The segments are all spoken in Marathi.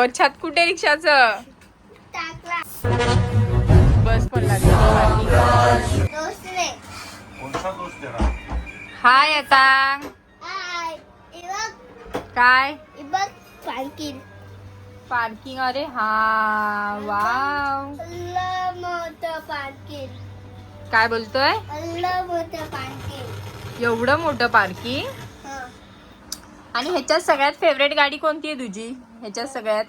छत कुठे रिक्षाचं? बस पण लागली. हाय आता काय पार्किंग? अरे हा वाव, काय बोलतोय? एवढं मोठं पार्किंग. आणि ह्याच्यात सगळ्यात फेवरेट गाडी कोणती आहे तुझी? ह्याच्यात सगळ्यात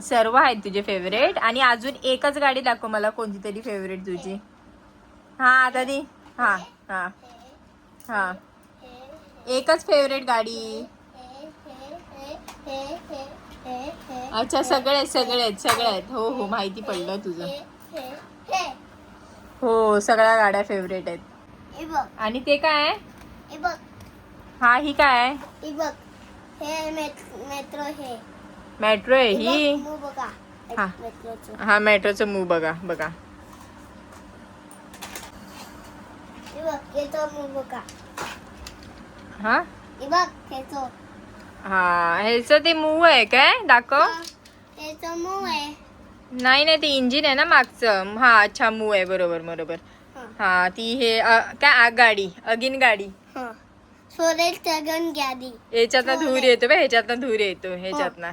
सर्व आहेत तुझे फेवरेट. आणि अजून एकच गाडी दाखव मला कोणती तरी फेवरेट तुझी. हा आता ती. हा हा हा एकच फेवरेट गाडी. अच्छा सगळे सगळ्यात. हो हो माहिती पडलं तुझं. हो सगळ्या गाड्या फेवरेट आहेत. आणि ते काय आहे? हा ही काय आहे? मेट्रो आहे ही. हा मेट्रोचं मूव बघा बघा. हा हा ह्याचं ते मूव आहे काय? दाखव. नाही नाही ते इंजिन आहे ना मागचं. हा अच्छा मूव आहे. बरोबर बरोबर. हा ती हे काय आगगाडी अगिन गाडी. ह्याच्यातनं धूर येतो बे. ह्याच्यातनं धूर येतो ह्याच्यातनं.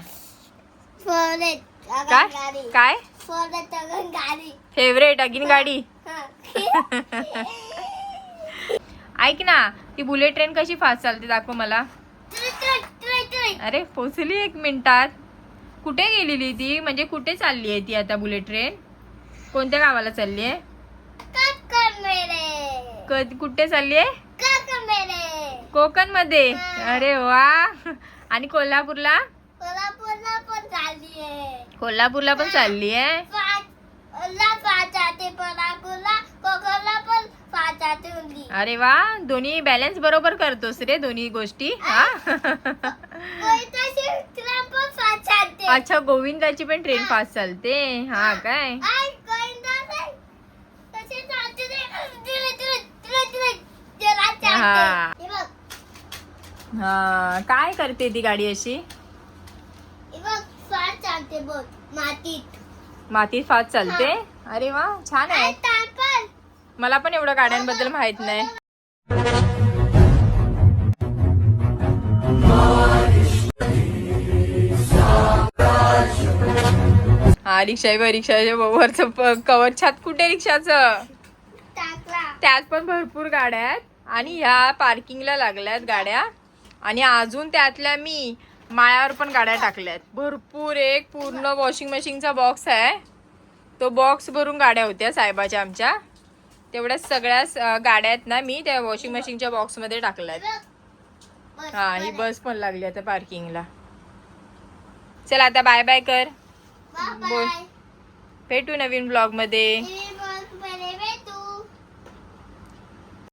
काय काय फेवरेट अगिन गाडी. ऐक ना ती बुलेट ट्रेन कशी फास्ट चालते दाखव मला. अरे पोचली 1 मिनिटात. कुठे गेलेली ती? म्हणजे कुठे चालली आहे ती आता बुलेट ट्रेन? कोणत्या गावाला चालली आहे? कुठे चालली आहे? कोकण मध्ये. अरे वा. आणि कोल्हापूरला पण चालली आहे. अरे वा दोन्ही बॅलन्स बरोबर करतोस रे दोन्ही गोष्टी. हा अच्छा गोविंदाची पण ट्रेन फास्ट चालते. हा काय हा काय करते ती गाडी अशी? मातीत फास्ट चालते. अरे वा छान आहे. मला पण एवढं गाड्यांबद्दल माहित नाही. हा रिक्षाच्या वरचं कवर. छत कुठे रिक्षाचं? त्यात पण भरपूर गाड्या आहेत. आणि ह्या पार्किंगला लागल्यात गाड्या. आणि अजून त्यातल्या मी माळ्यावर पण गाड्या टाकल्यात भरपूर. एक पूर्ण वॉशिंग मशीनचा बॉक्स आहे. तो बॉक्स भरून गाड्या होत्या साहेबाच्या आमच्या. तेवढ्या सगळ्या गाड्या आहेत ना मी त्या वॉशिंग मशीनच्या बॉक्स मध्ये टाकल्यात. हा ही बस पण लागली आता पार्किंगला. चल आता बाय बाय कर. बोल भेटू नवीन ब्लॉग मध्ये.